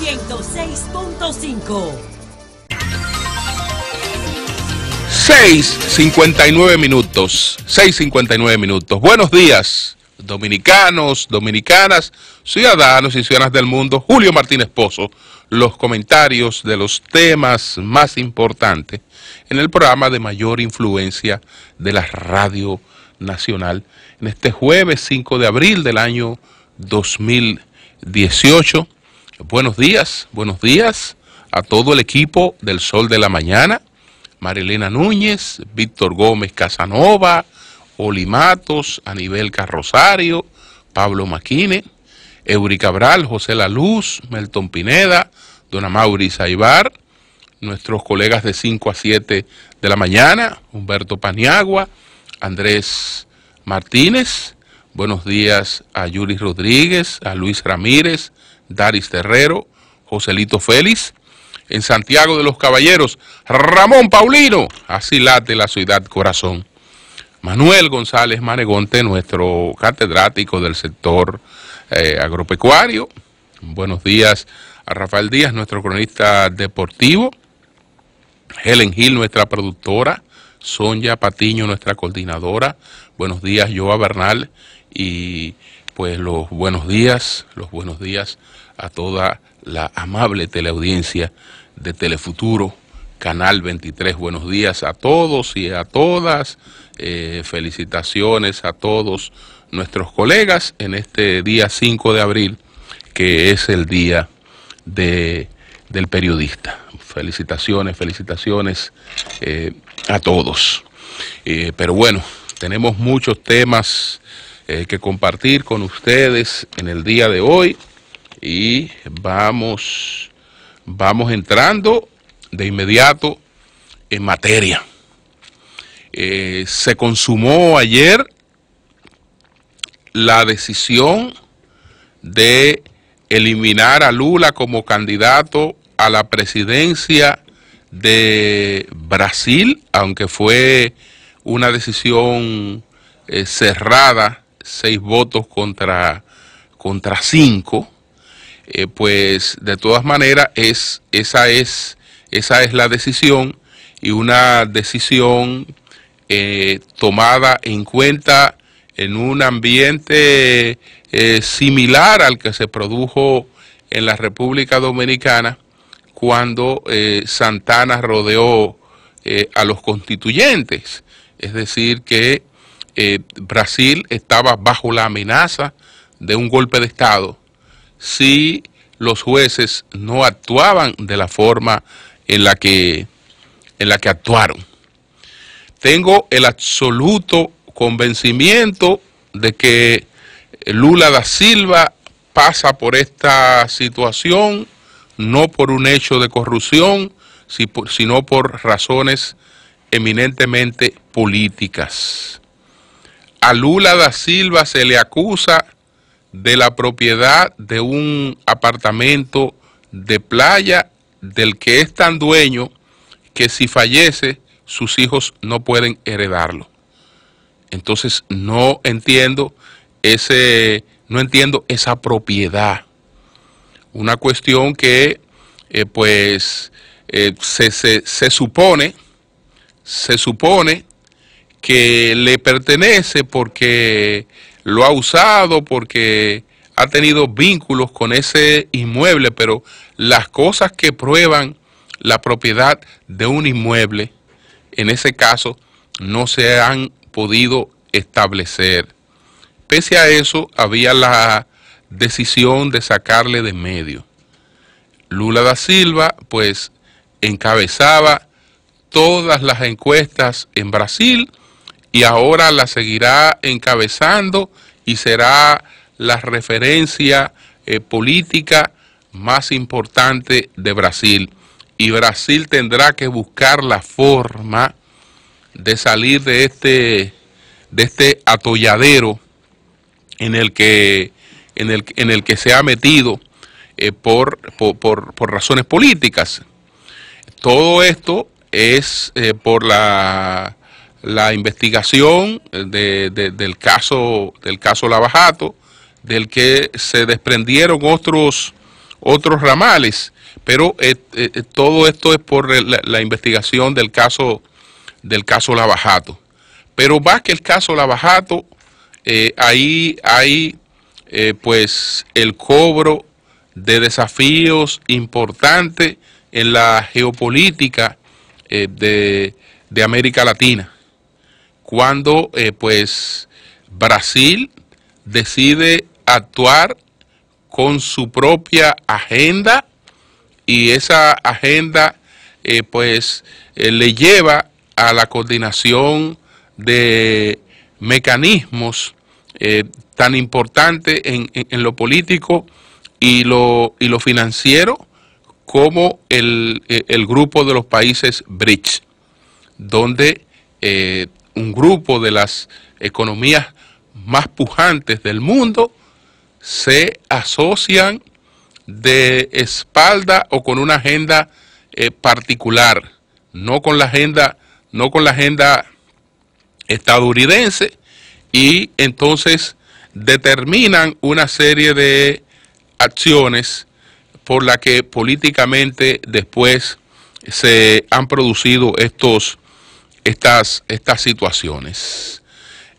106.5. 6:59 minutos. 6:59 minutos. Buenos días, dominicanos, dominicanas, ciudadanos y ciudadanas del mundo. Julio Martínez Pozo, los comentarios de los temas más importantes en el programa de mayor influencia de la Radio Nacional en este jueves 5 de abril del año 2018. Buenos días a todo el equipo del Sol de la Mañana. Marilena Núñez, Víctor Gómez Casanova, Oli Matos, Anibel Carrosario, Pablo Maquine, Eury Cabral, José La Luz, Melton Pineda, Don Amaury Saibar, nuestros colegas de 5 a 7 de la mañana, Humberto Paniagua, Andrés Martínez. Buenos días a Yuri Rodríguez, a Luis Ramírez, Daris Terrero, Joselito Félix. En Santiago de los Caballeros, Ramón Paulino, así late la ciudad corazón. Manuel González Manegonte, nuestro catedrático del sector agropecuario. Buenos días a Rafael Díaz, nuestro cronista deportivo. Helen Gil, nuestra productora. Sonia Patiño, nuestra coordinadora. Buenos días, Joa Bernal. Y pues los buenos días a toda la amable teleaudiencia de Telefuturo, Canal 23. Buenos días a todos y a todas. Felicitaciones a todos nuestros colegas en este día 5 de abril, que es el día del periodista. Felicitaciones a todos. Pero bueno, tenemos muchos temas que compartir con ustedes en el día de hoy. Y vamos entrando de inmediato en materia. Se consumó ayer la decisión de eliminar a Lula como candidato a la presidencia de Brasil, aunque fue una decisión cerrada, 6 votos contra 5. Pues de todas maneras esa es la decisión, y una decisión tomada en cuenta en un ambiente similar al que se produjo en la República Dominicana cuando Santana rodeó a los constituyentes. Es decir, que Brasil estaba bajo la amenaza de un golpe de Estado si los jueces no actuaban de la forma en la que actuaron. Tengo el absoluto convencimiento de que Lula da Silva pasa por esta situación no por un hecho de corrupción, sino por razones eminentemente políticas. A Lula da Silva se le acusa de la propiedad de un apartamento de playa del que es tan dueño que si fallece sus hijos no pueden heredarlo. Entonces no entiendo esa propiedad. Una cuestión que se supone que le pertenece porque lo ha usado, porque ha tenido vínculos con ese inmueble, pero las cosas que prueban la propiedad de un inmueble, en ese caso, no se han podido establecer. Pese a eso, había la decisión de sacarle de medio. Lula da Silva, pues, encabezaba todas las encuestas en Brasil, y ahora la seguirá encabezando y será la referencia política más importante de Brasil. Y Brasil tendrá que buscar la forma de salir de este atolladero en el que se ha metido por razones políticas. Todo esto es por la investigación del caso Lava Jato, del que se desprendieron otros otros ramales, pero todo esto es por la investigación del caso Lava Jato. Pero más que el caso Lava Jato, ahí hay pues el cobro de desafíos importantes en la geopolítica de América Latina, cuando pues Brasil decide actuar con su propia agenda, y esa agenda le lleva a la coordinación de mecanismos tan importantes en lo político y lo financiero, como el grupo de los países BRICS, donde un grupo de las economías más pujantes del mundo se asocian de espalda o con una agenda particular, no con la agenda estadounidense, y entonces determinan una serie de acciones por la que políticamente después se han producido estas situaciones.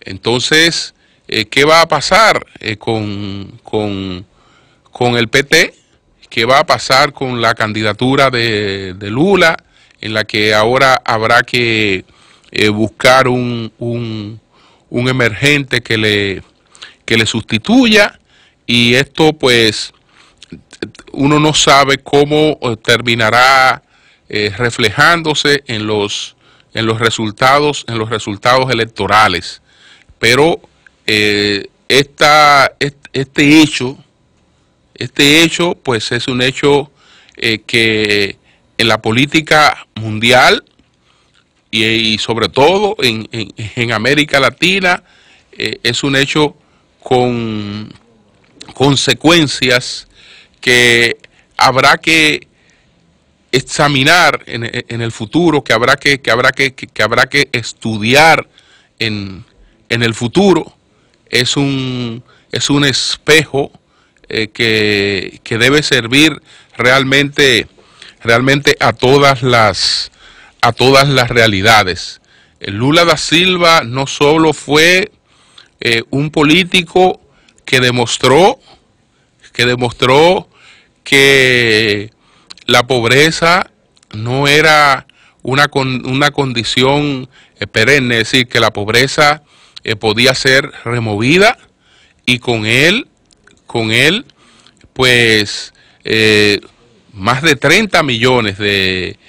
Entonces, ¿qué va a pasar con el PT? ¿Qué va a pasar con la candidatura de Lula, en la que ahora habrá que buscar un emergente que le sustituya? Y esto pues uno no sabe cómo terminará reflejándose en los resultados electorales, pero este hecho pues es un hecho que en la política mundial y sobre todo en América Latina es un hecho con consecuencias que habrá que examinar en el futuro, que habrá que estudiar en el futuro. Es un espejo que debe servir realmente a todas las realidades. Lula da Silva no solo fue un político que demostró que la pobreza no era una condición perenne, es decir, que la pobreza podía ser removida, y con él pues más de 30 millones de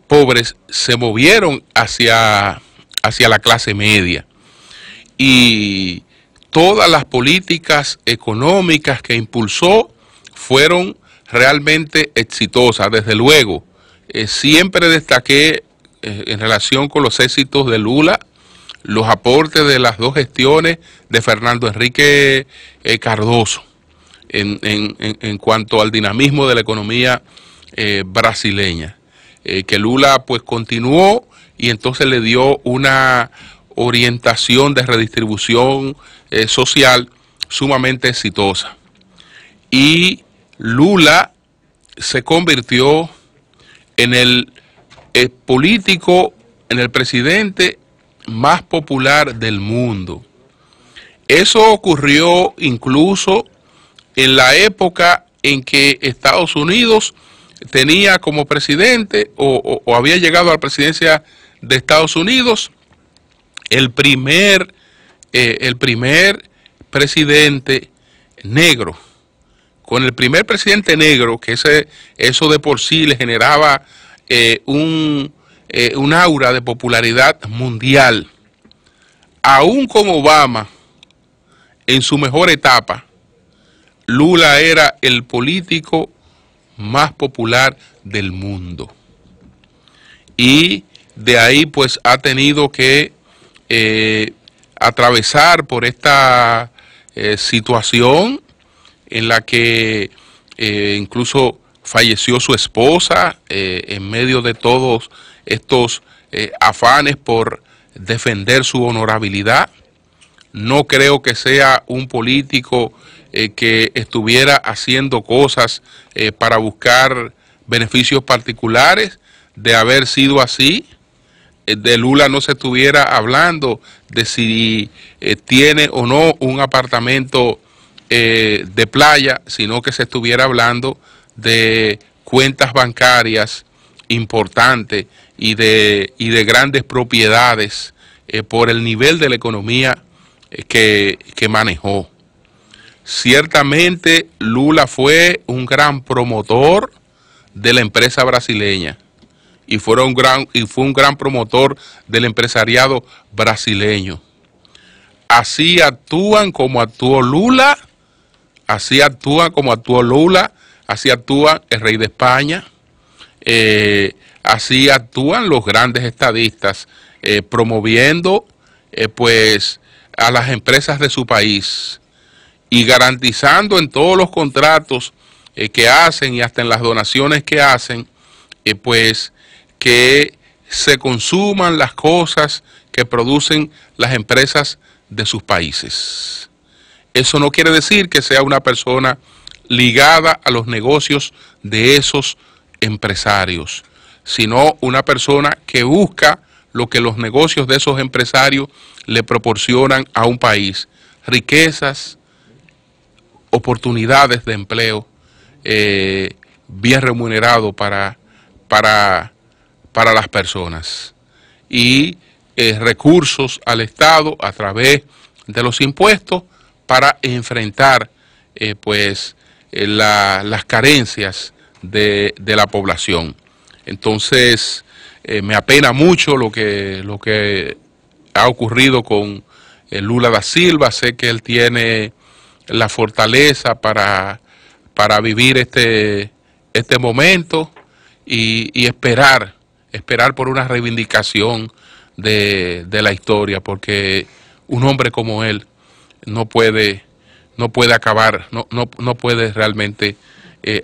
pobres se movieron hacia la clase media, y todas las políticas económicas que impulsó fueron realmente exitosas. Desde luego, siempre destaqué en relación con los éxitos de Lula los aportes de las dos gestiones de Fernando Henrique Cardoso en cuanto al dinamismo de la economía brasileña, que Lula pues continuó, y entonces le dio una orientación de redistribución social sumamente exitosa. Y Lula se convirtió en el político, en el presidente más popular del mundo. Eso ocurrió incluso en la época en que Estados Unidos tenía como presidente o había llegado a la presidencia de Estados Unidos el primer presidente negro. Con el primer presidente negro, que eso de por sí le generaba un aura de popularidad mundial. Aún con Obama, en su mejor etapa, Lula era el político más popular del mundo. Y de ahí pues ha tenido que atravesar por esta situación en la que incluso falleció su esposa en medio de todos estos afanes por defender su honorabilidad. No creo que sea un político que estuviera haciendo cosas para buscar beneficios particulares. De haber sido así, de Lula no se estuviera hablando de si tiene o no un apartamento de playa, sino que se estuviera hablando de cuentas bancarias importantes y de grandes propiedades por el nivel de la economía que manejó. Ciertamente Lula fue un gran promotor de la empresa brasileña y fue un gran promotor del empresariado brasileño. Así actúan como actuó Lula, así actúa el rey de España, así actúan los grandes estadistas, promoviendo pues a las empresas de su país y garantizando en todos los contratos que hacen y hasta en las donaciones que hacen, pues que se consuman las cosas que producen las empresas de sus países. Eso no quiere decir que sea una persona ligada a los negocios de esos empresarios, sino una persona que busca lo que los negocios de esos empresarios le proporcionan a un país: riquezas, oportunidades de empleo, bien remunerado para las personas, y recursos al Estado a través de los impuestos para enfrentar las carencias de la población. Entonces me apena mucho lo que ha ocurrido con Lula da Silva. Sé que él tiene la fortaleza para vivir este momento y esperar por una reivindicación de la historia, porque un hombre como él no puede acabar, no puede realmente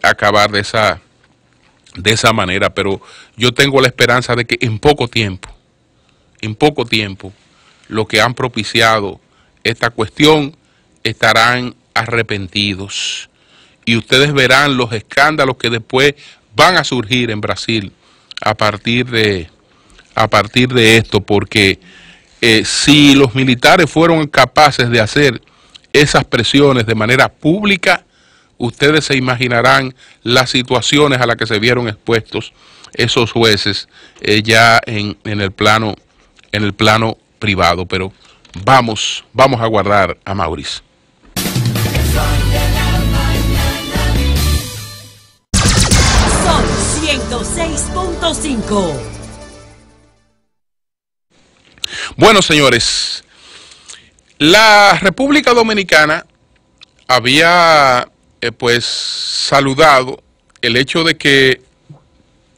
acabar de esa manera. Pero yo tengo la esperanza de que en poco tiempo, los que han propiciado esta cuestión estarán arrepentidos, y ustedes verán los escándalos que después van a surgir en Brasil a partir de esto, porque si los militares fueron capaces de hacer esas presiones de manera pública, ustedes se imaginarán las situaciones a las que se vieron expuestos esos jueces ya en el plano privado. Pero vamos a guardar a Mauricio. Son 106.5. Bueno, señores, la República Dominicana había pues saludado el hecho de que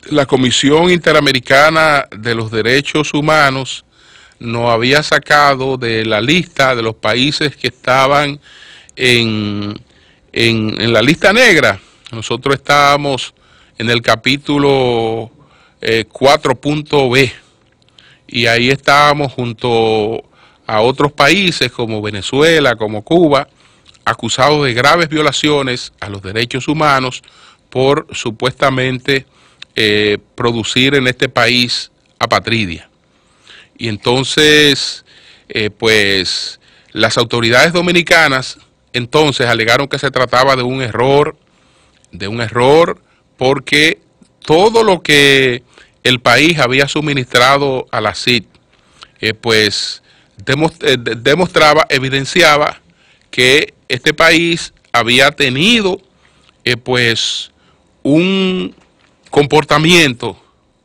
la Comisión Interamericana de los Derechos Humanos nos había sacado de la lista de los países que estaban en la lista negra. Nosotros estábamos en el capítulo 4.b, y ahí estábamos junto a otros países como Venezuela, como Cuba, acusados de graves violaciones a los derechos humanos por supuestamente producir en este país apatridia. Y entonces, pues, las autoridades dominicanas entonces alegaron que se trataba de un error, porque todo lo que el país había suministrado a la CID, pues, evidenciaba que este país había tenido, pues, un comportamiento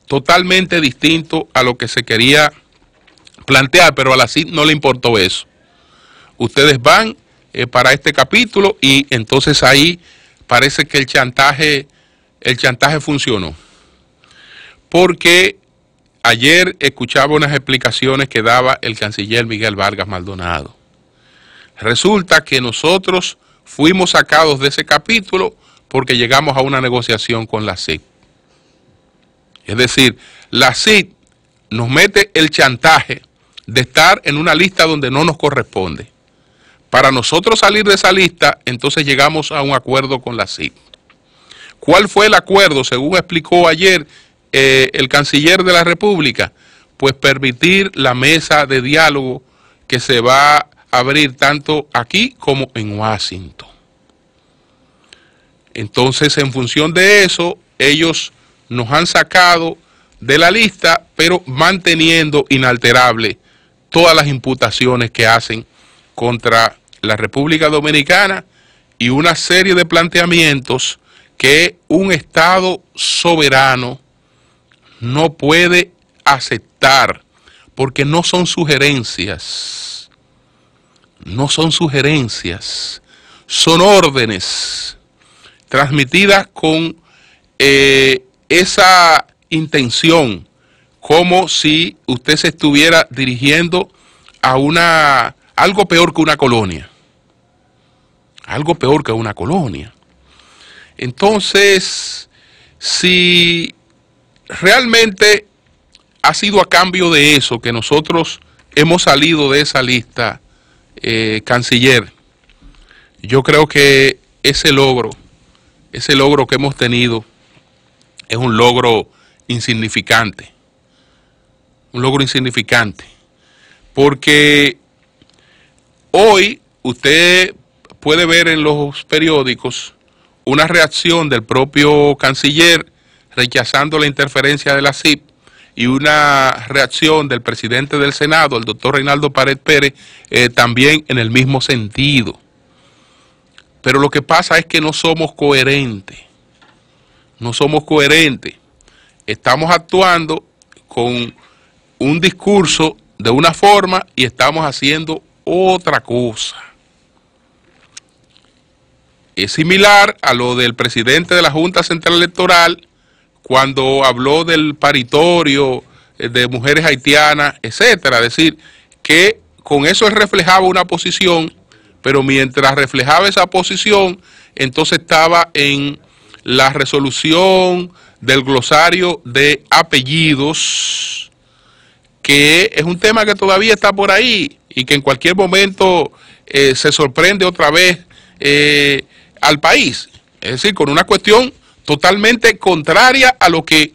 totalmente distinto a lo que se quería plantear, pero a la CID no le importó eso. Ustedes van para este capítulo y entonces ahí parece que el chantaje funcionó, porque ayer escuchaba unas explicaciones que daba el canciller Miguel Vargas Maldonado. Resulta que nosotros fuimos sacados de ese capítulo porque llegamos a una negociación con la CID. Es decir, la CID nos mete el chantaje de estar en una lista donde no nos corresponde, Para nosotros salir de esa lista, entonces llegamos a un acuerdo con la CIP. ¿Cuál fue el acuerdo? Según explicó ayer el canciller de la República, pues permitir la mesa de diálogo que se va a abrir tanto aquí como en Washington. Entonces, en función de eso, ellos nos han sacado de la lista, pero manteniendo inalterable todas las imputaciones que hacen contra la República Dominicana y una serie de planteamientos que un Estado soberano no puede aceptar, porque no son sugerencias, son órdenes transmitidas con esa intención, como si usted se estuviera dirigiendo a algo peor que una colonia. Algo peor que una colonia. Entonces, si realmente ha sido a cambio de eso que nosotros hemos salido de esa lista, canciller, yo creo que ese logro que hemos tenido es un logro insignificante. Un logro insignificante. Porque hoy usted puede ver en los periódicos una reacción del propio canciller rechazando la interferencia de la CIP y una reacción del presidente del Senado, el doctor Reinaldo Pared Pérez, también en el mismo sentido. Pero lo que pasa es que no somos coherentes. No somos coherentes. Estamos actuando con un discurso de una forma y estamos haciendo otra cosa. Es similar a lo del presidente de la Junta Central Electoral cuando habló del paritorio de mujeres haitianas, etcétera. Es decir, que con eso él reflejaba una posición, pero mientras reflejaba esa posición, entonces estaba en la resolución del glosario de apellidos, que es un tema que todavía está por ahí y que en cualquier momento se sorprende otra vez al país. Es decir, con una cuestión totalmente contraria a lo que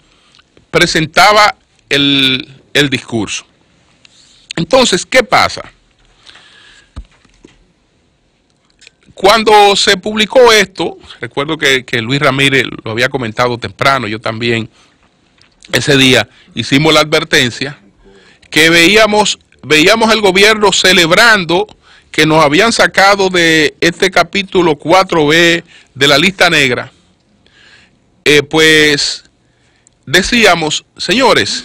presentaba el discurso. Entonces, ¿qué pasa? Cuando se publicó esto, recuerdo que Luis Ramírez lo había comentado temprano, yo también, ese día hicimos la advertencia, que veíamos el gobierno celebrando que nos habían sacado de este capítulo 4B de la lista negra. Pues decíamos, señores,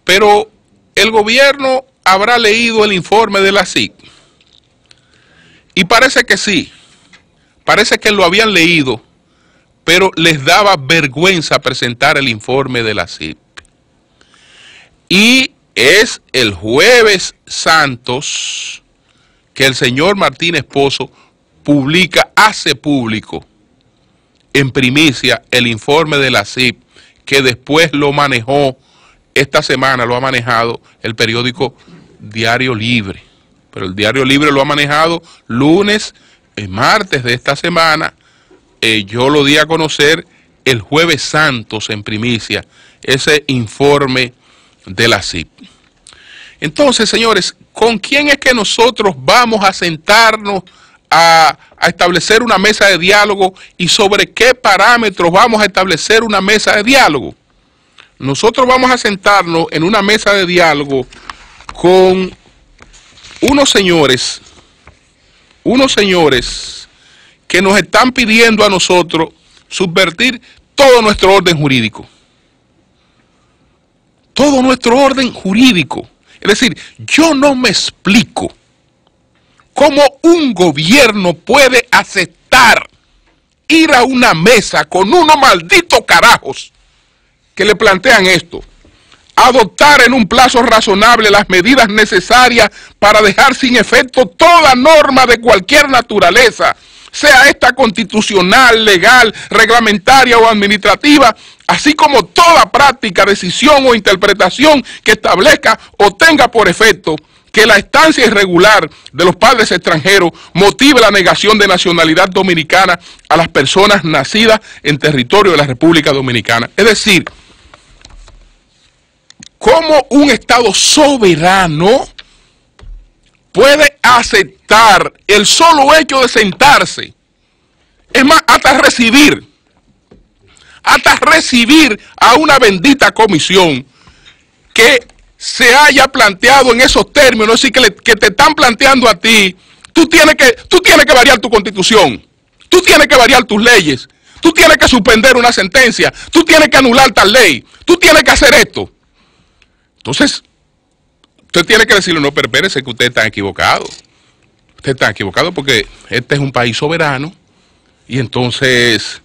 pero el gobierno habrá leído el informe de la CIP. Y parece que sí, parece que lo habían leído, pero les daba vergüenza presentar el informe de la CIP. Y es el Jueves Santos que el señor Martínez Pozo hace público en primicia el informe de la CIP, que después lo manejó, esta semana lo ha manejado el periódico Diario Libre. Pero el Diario Libre lo ha manejado lunes, martes de esta semana. Yo lo di a conocer el Jueves Santos en primicia, ese informe de la CIP. Entonces, señores, ¿con quién es que nosotros vamos a sentarnos a establecer una mesa de diálogo y sobre qué parámetros vamos a establecer una mesa de diálogo? Nosotros vamos a sentarnos en una mesa de diálogo con unos señores que nos están pidiendo a nosotros subvertir todo nuestro orden jurídico. Todo nuestro orden jurídico. Es decir, yo no me explico cómo un gobierno puede aceptar ir a una mesa con unos malditos carajos que le plantean esto, adoptar en un plazo razonable las medidas necesarias para dejar sin efecto toda norma de cualquier naturaleza, sea esta constitucional, legal, reglamentaria o administrativa, así como toda práctica, decisión o interpretación que establezca o tenga por efecto que la estancia irregular de los padres extranjeros motive la negación de nacionalidad dominicana a las personas nacidas en territorio de la República Dominicana. Es decir, ¿cómo un Estado soberano puede aceptar el solo hecho de sentarse? Es más, hasta recibir a una bendita comisión que se haya planteado en esos términos, es decir, que te están planteando a ti, tú tienes que variar tu constitución, tú tienes que variar tus leyes, tú tienes que suspender una sentencia, tú tienes que anular tal ley, tú tienes que hacer esto. Entonces, usted tiene que decirle, no, pero espérese que usted está equivocado. Usted está equivocado porque este es un país soberano y entonces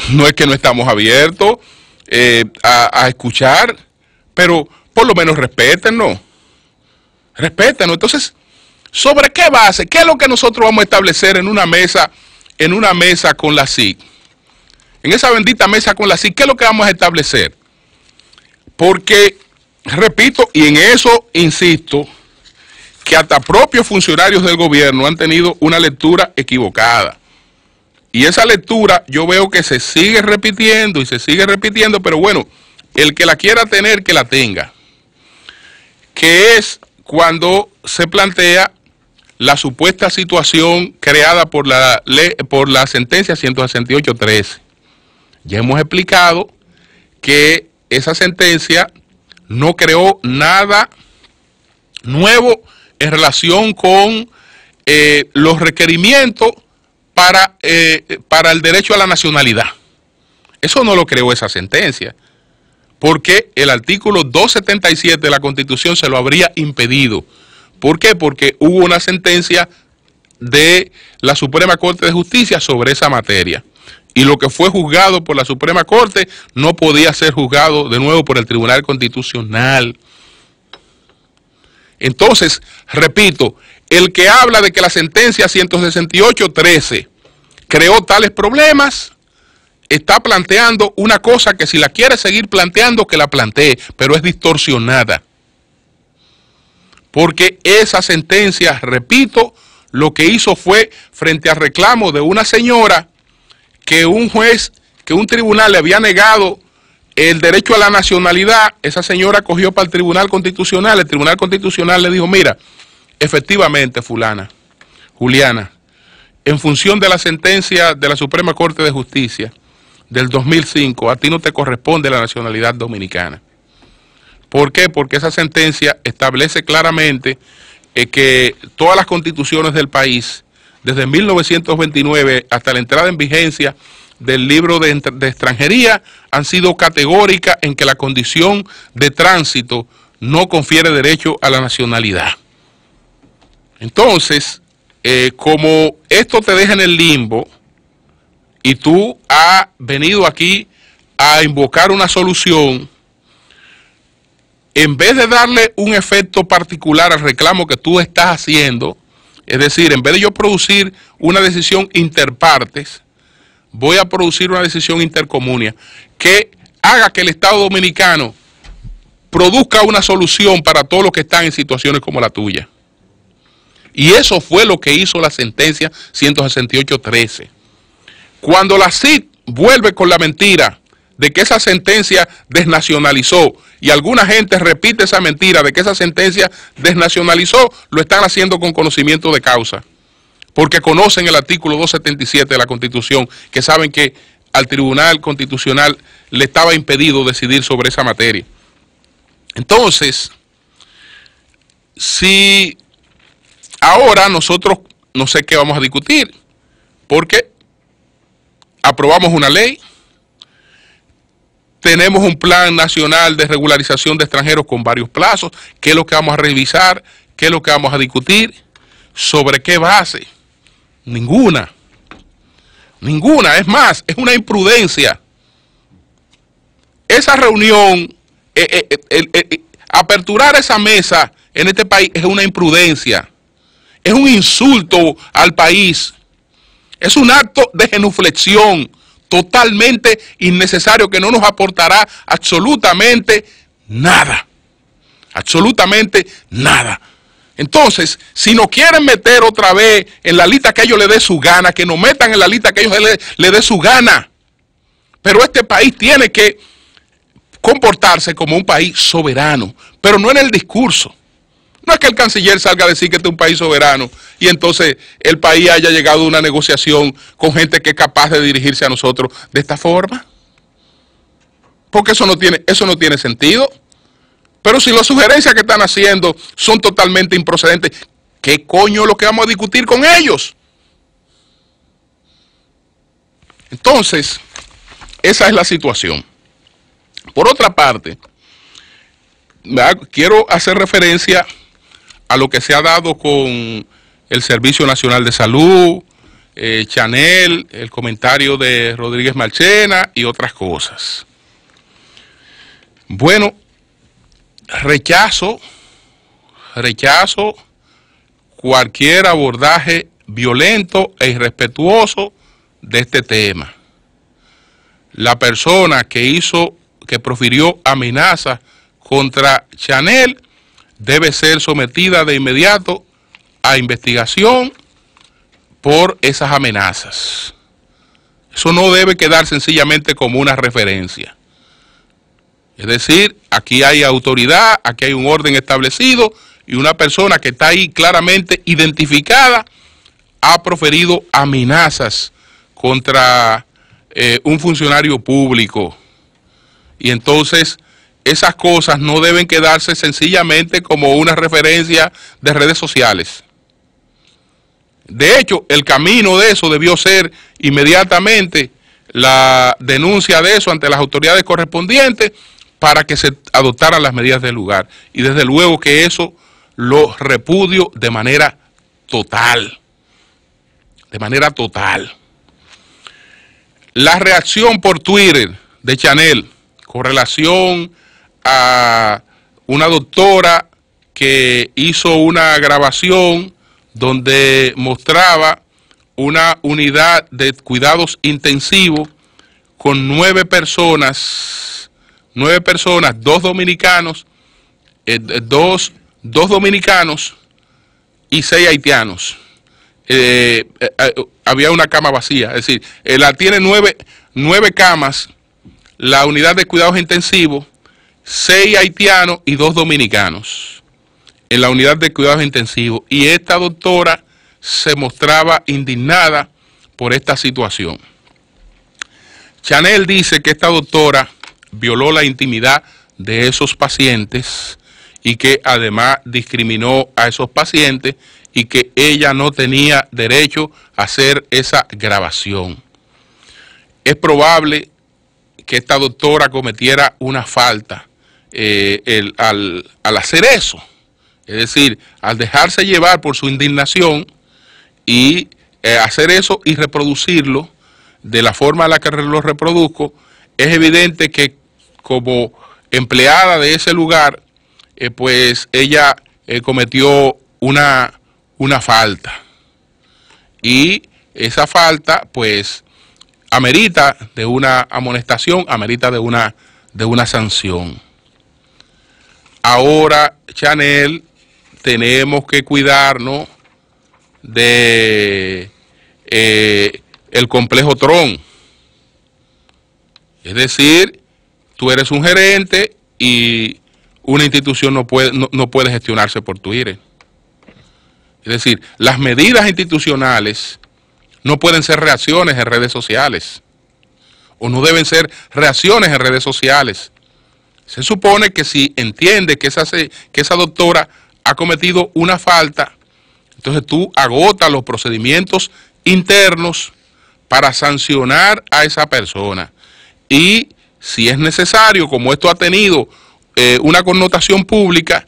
no es que no estamos abiertos a escuchar, pero por lo menos respétennos. Respétennos. Entonces, ¿sobre qué base? ¿Qué es lo que nosotros vamos a establecer en una mesa con la SIC? En esa bendita mesa con la SIC, ¿qué es lo que vamos a establecer? Porque, repito, y en eso insisto, que hasta propios funcionarios del gobierno han tenido una lectura equivocada. Y esa lectura yo veo que se sigue repitiendo y se sigue repitiendo, pero bueno, el que la quiera tener, que la tenga. Que es cuando se plantea la supuesta situación creada por la ley, por la sentencia 168.13. Ya hemos explicado que esa sentencia no creó nada nuevo en relación con los requerimientos para el derecho a la nacionalidad. Eso no lo creó esa sentencia, porque el artículo 277 de la Constitución se lo habría impedido. ¿Por qué? Porque hubo una sentencia de la Suprema Corte de Justicia sobre esa materia. Y lo que fue juzgado por la Suprema Corte no podía ser juzgado de nuevo por el Tribunal Constitucional. Entonces, repito, el que habla de que la sentencia 168.13 creó tales problemas, está planteando una cosa que si la quiere seguir planteando, que la plantee, pero es distorsionada. Porque esa sentencia, repito, lo que hizo fue, frente al reclamo de una señora, que un juez, que un tribunal le había negado el derecho a la nacionalidad, esa señora cogió para el Tribunal Constitucional, el Tribunal Constitucional le dijo, mira, efectivamente, fulana, Juliana, en función de la sentencia de la Suprema Corte de Justicia del 2005, a ti no te corresponde la nacionalidad dominicana. ¿Por qué? Porque esa sentencia establece claramente que todas las constituciones del país, desde 1929 hasta la entrada en vigencia del libro de extranjería, han sido categóricas en que la condición de tránsito no confiere derecho a la nacionalidad. Entonces, como esto te deja en el limbo y tú has venido aquí a invocar una solución, en vez de darle un efecto particular al reclamo que tú estás haciendo, es decir, en vez de yo producir una decisión interpartes, voy a producir una decisión intercomunia que haga que el Estado Dominicano produzca una solución para todos los que están en situaciones como la tuya. Y eso fue lo que hizo la sentencia 168.13. Cuando la CID vuelve con la mentira de que esa sentencia desnacionalizó, y alguna gente repite esa mentira de que esa sentencia desnacionalizó, lo están haciendo con conocimiento de causa, porque conocen el artículo 277 de la Constitución, que saben que al Tribunal Constitucional le estaba impedido decidir sobre esa materia. Entonces, si ahora nosotros no sé qué vamos a discutir, porque aprobamos una ley, tenemos un plan nacional de regularización de extranjeros con varios plazos, ¿qué es lo que vamos a revisar? ¿Qué es lo que vamos a discutir? ¿Sobre qué base? Ninguna. Ninguna. Es más, es una imprudencia. Esa reunión, aperturar esa mesa en este país es una imprudencia. Es un insulto al país. Es un acto de genuflexión totalmente innecesario que no nos aportará absolutamente nada. Absolutamente nada. Entonces, si nos quieren meter otra vez en la lista que ellos les dé su gana, que nos metan en la lista que ellos les dé su gana. Pero este país tiene que comportarse como un país soberano, pero no en el discurso. No es que el canciller salga a decir que este es un país soberano y entonces el país haya llegado a una negociación con gente que es capaz de dirigirse a nosotros de esta forma. Porque eso no tiene sentido. Pero si las sugerencias que están haciendo son totalmente improcedentes, ¿qué coño es lo que vamos a discutir con ellos? Entonces, esa es la situación. Por otra parte, quiero hacer referencia a lo que se ha dado con el Servicio Nacional de Salud, Chanel, el comentario de Rodríguez Marchena y otras cosas. Bueno, rechazo cualquier abordaje violento e irrespetuoso de este tema. La persona que profirió amenazas contra Chanel debe ser sometida de inmediato a investigación por esas amenazas. Eso no debe quedar sencillamente como una referencia. Es decir, aquí hay autoridad, aquí hay un orden establecido y una persona que está ahí claramente identificada ha proferido amenazas contra un funcionario público. Y entonces esas cosas no deben quedarse sencillamente como una referencia de redes sociales. De hecho, el camino de eso debió ser inmediatamente la denuncia de eso ante las autoridades correspondientes para que se adoptaran las medidas del lugar. Y desde luego que eso lo repudio de manera total. De manera total. La reacción por Twitter de Chanel con relación a una doctora que hizo una grabación donde mostraba una unidad de cuidados intensivos con 9 personas, 2 dominicanos, dos dominicanos y 6 haitianos. Había una cama vacía, es decir, tiene 9 camas, la unidad de cuidados intensivos, 6 haitianos y 2 dominicanos en la unidad de cuidados intensivos. Y esta doctora se mostraba indignada por esta situación. Chanel dice que esta doctora violó la intimidad de esos pacientes y que además discriminó a esos pacientes y que ella no tenía derecho a hacer esa grabación. Es probable que esta doctora cometiera una falta al hacer eso. Es decir, al dejarse llevar por su indignación y hacer eso y reproducirlo de la forma en la que lo reproduzco, es evidente que como empleada de ese lugar, pues ella cometió una falta. Y esa falta, pues, amerita de una amonestación, amerita de una sanción. Ahora, Chanel, tenemos que cuidarnos de el complejo Tron. Es decir, tú eres un gerente y una institución no puede gestionarse por Twitter. Es decir, las medidas institucionales no pueden ser reacciones en redes sociales, o no deben ser reacciones en redes sociales. Se supone que si entiende que esa doctora ha cometido una falta, entonces tú agotas los procedimientos internos para sancionar a esa persona. Y si es necesario, como esto ha tenido una connotación pública,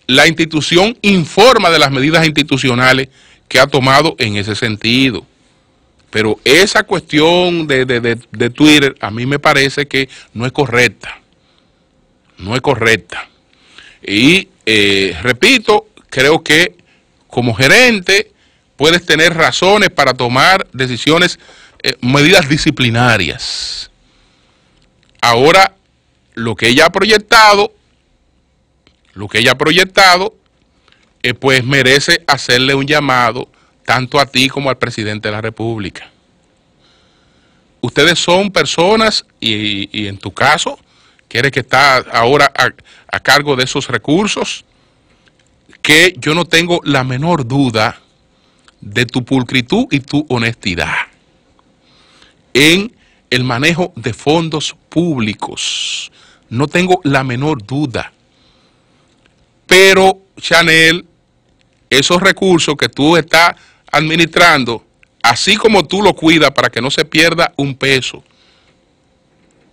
la institución informa de las medidas institucionales que ha tomado en ese sentido. Pero esa cuestión de Twitter a mí me parece que no es correcta. No es correcta. Y repito, creo que como gerente puedes tener razones para tomar decisiones, medidas disciplinarias. Ahora, lo que ella ha proyectado pues merece hacerle un llamado tanto a ti como al presidente de la República. Ustedes son personas, y en tu caso, que eres que está ahora a cargo de esos recursos, que yo no tengo la menor duda de tu pulcritud y tu honestidad en el manejo de fondos públicos. No tengo la menor duda. Pero, Chanel, esos recursos que tú estás administrando, así como tú lo cuidas para que no se pierda un peso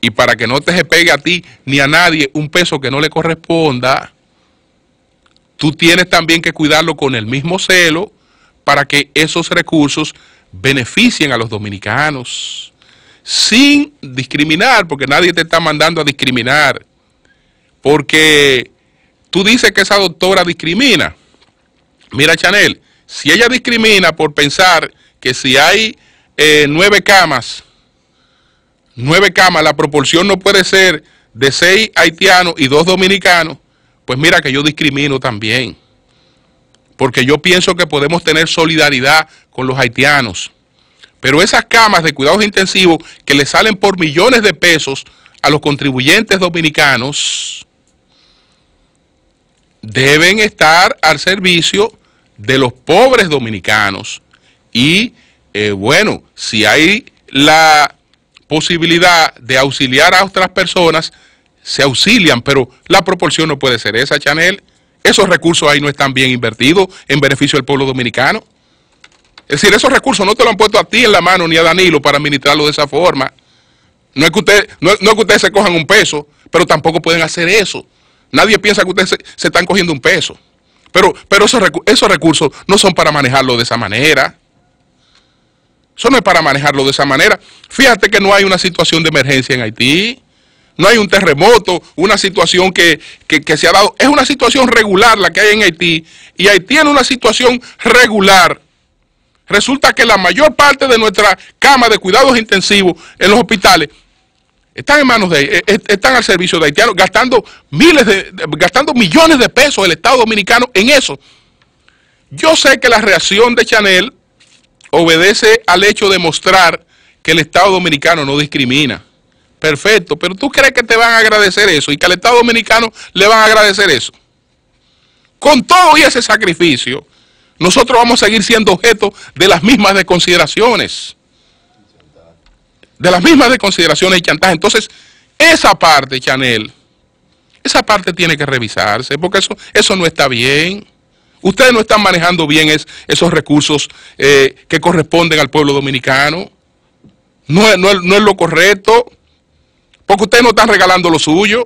y para que no te se pegue a ti ni a nadie un peso que no le corresponda, tú tienes también que cuidarlo con el mismo celo para que esos recursos beneficien a los dominicanos, sin discriminar, porque nadie te está mandando a discriminar, porque tú dices que esa doctora discrimina. Mira, Chanel, si ella discrimina por pensar que si hay 9 camas, la proporción no puede ser de 6 haitianos y 2 dominicanos, pues mira que yo discrimino también. Porque yo pienso que podemos tener solidaridad con los haitianos. Pero esas camas de cuidados intensivos que le salen por millones de pesos a los contribuyentes dominicanos, deben estar al servicio de los pobres dominicanos. Y bueno, si hay la posibilidad de auxiliar a otras personas, se auxilian, pero la proporción no puede ser esa, Chanel. Esos recursos ahí no están bien invertidos en beneficio del pueblo dominicano. Es decir, esos recursos no te lo han puesto a ti en la mano ni a Danilo para administrarlo de esa forma. No es que ustedes se cojan un peso, pero tampoco pueden hacer eso. Nadie piensa que ustedes se están cogiendo un peso. Pero esos recursos no son para manejarlo de esa manera. Eso no es para manejarlo de esa manera. Fíjate que no hay una situación de emergencia en Haití. No hay un terremoto, una situación que se ha dado. Es una situación regular la que hay en Haití. Y Haití en una situación regular. Resulta que la mayor parte de nuestra cama de cuidados intensivos en los hospitales están en manos están al servicio de haitianos, gastando millones de pesos el Estado Dominicano en eso. Yo sé que la reacción de Chanel obedece al hecho de mostrar que el Estado Dominicano no discrimina. Perfecto, pero ¿tú crees que te van a agradecer eso y que al Estado Dominicano le van a agradecer eso? Con todo y ese sacrificio, nosotros vamos a seguir siendo objeto de las mismas desconsideraciones. De las mismas desconsideraciones y chantaje. Entonces, esa parte, Chanel, esa parte tiene que revisarse, porque eso no está bien. Ustedes no están manejando bien esos recursos que corresponden al pueblo dominicano. No es lo correcto, porque ustedes no están regalando lo suyo.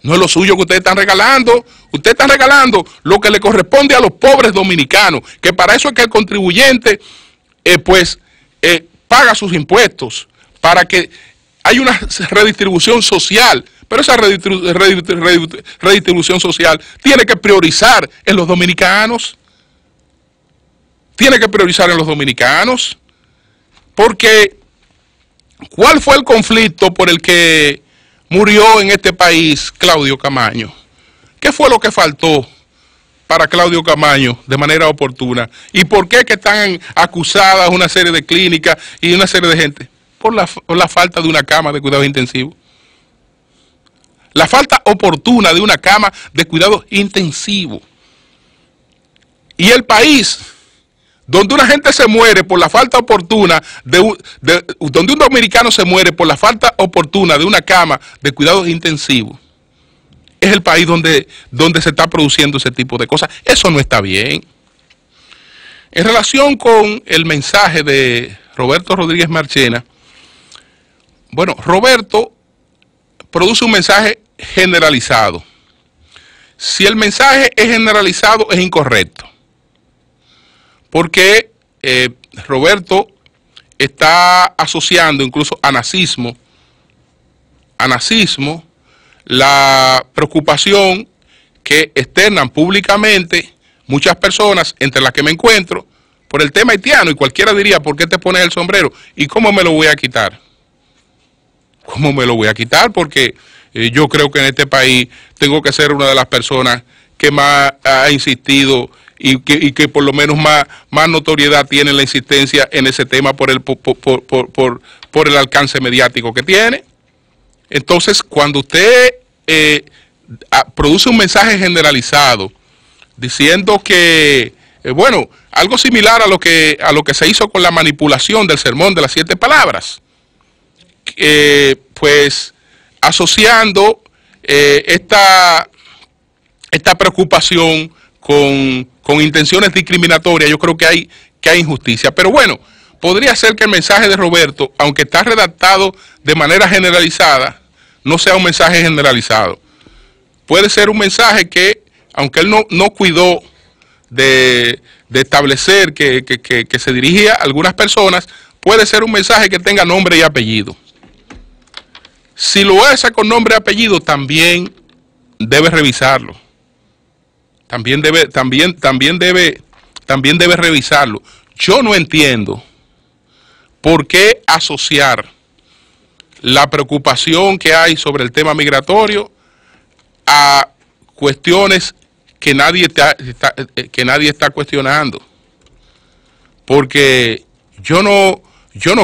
No es lo suyo que ustedes están regalando. Ustedes están regalando lo que le corresponde a los pobres dominicanos, que para eso es que el contribuyente, paga sus impuestos, para que haya una redistribución social. Pero esa redistribución social tiene que priorizar en los dominicanos. Tiene que priorizar en los dominicanos. Porque, ¿cuál fue el conflicto por el que murió en este país Claudio Camaño? ¿Qué fue lo que faltó para Claudio Camaño de manera oportuna? ¿Y por qué que están acusadas una serie de clínicas y una serie de gente? Por la falta de una cama de cuidados intensivos. La falta oportuna de una cama de cuidados intensivos. Y el país donde una gente se muere por la falta oportuna, donde un dominicano se muere por la falta oportuna de una cama de cuidados intensivos, es el país donde se está produciendo ese tipo de cosas. Eso no está bien. En relación con el mensaje de Roberto Rodríguez Marchena, bueno, Roberto produce un mensaje generalizado. Si el mensaje es generalizado, es incorrecto. Porque Roberto está asociando incluso a nazismo, la preocupación que externan públicamente muchas personas, entre las que me encuentro, por el tema haitiano, y cualquiera diría, ¿por qué te pones el sombrero? ¿Y cómo me lo voy a quitar? ¿Cómo me lo voy a quitar? Porque yo creo que en este país tengo que ser una de las personas que más ha insistido y que por lo menos más notoriedad tiene la insistencia en ese tema por el alcance mediático que tiene. Entonces, cuando usted produce un mensaje generalizado diciendo que, bueno, algo similar a lo que se hizo con la manipulación del sermón de las 7 palabras, pues asociando esta preocupación con intenciones discriminatorias, yo creo que hay injusticia. Pero bueno, podría ser que el mensaje de Roberto, aunque está redactado de manera generalizada, no sea un mensaje generalizado. Puede ser un mensaje que, aunque él no cuidó de establecer que se dirigía a algunas personas, puede ser un mensaje que tenga nombre y apellido. Si lo hace con nombre y apellido, también debe revisarlo. También debe revisarlo. Yo no entiendo por qué asociar la preocupación que hay sobre el tema migratorio a cuestiones que nadie está cuestionando. Porque yo no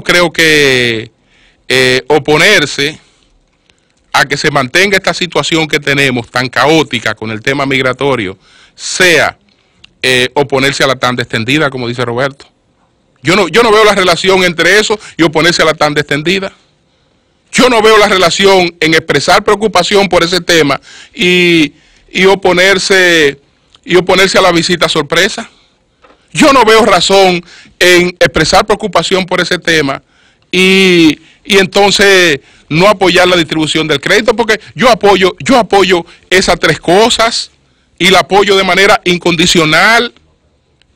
creo que oponerse a que se mantenga esta situación que tenemos tan caótica con el tema migratorio sea oponerse a la tanda extendida, como dice Roberto. Yo no veo la relación entre eso y oponerse a la tanda extendida. Yo no veo la relación en expresar preocupación por ese tema y oponerse a la visita sorpresa. Yo no veo razón en expresar preocupación por ese tema y entonces no apoyar la distribución del crédito, porque yo apoyo esas 3 cosas y la apoyo de manera incondicional,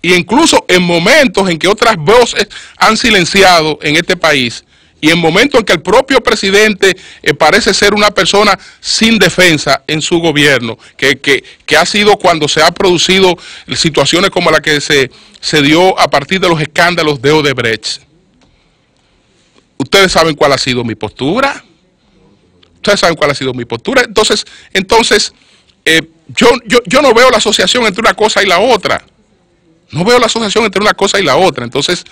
e incluso en momentos en que otras voces han silenciado en este país y en momentos en que el propio presidente parece ser una persona sin defensa en su gobierno, que ha sido cuando se han producido situaciones como la que se dio a partir de los escándalos de Odebrecht. Ustedes saben cuál ha sido mi postura. Entonces, yo no veo la asociación entre una cosa y la otra. Entonces,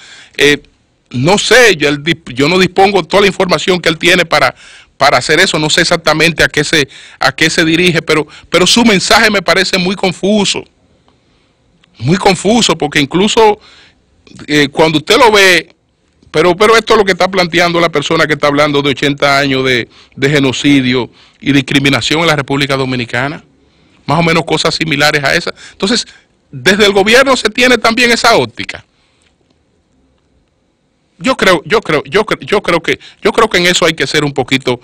no sé, yo no dispongo de toda la información que él tiene para hacer eso. No sé exactamente a qué se dirige, pero su mensaje me parece muy confuso. Muy confuso, porque incluso cuando usted lo ve, pero esto es lo que está planteando la persona que está hablando de 80 años de genocidio y discriminación en la República Dominicana. Más o menos cosas similares a esas. Entonces, desde el gobierno se tiene también esa óptica. Yo creo que en eso hay que ser un poquito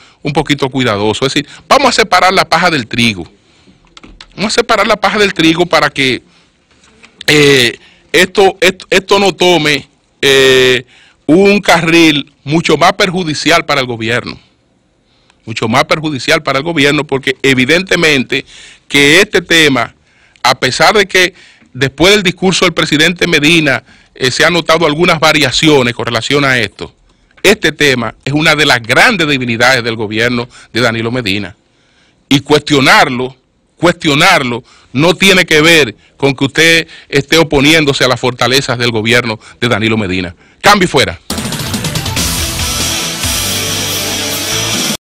cuidadoso. Es decir, vamos a separar la paja del trigo. Vamos a separar la paja del trigo para que esto no tome un carril mucho más perjudicial para el gobierno. Porque evidentemente que este tema, a pesar de que después del discurso del presidente Medina se han notado algunas variaciones con relación a esto, este tema es una de las grandes debilidades del gobierno de Danilo Medina. Y cuestionarlo no tiene que ver con que usted esté oponiéndose a las fortalezas del gobierno de Danilo Medina. Cambio y fuera.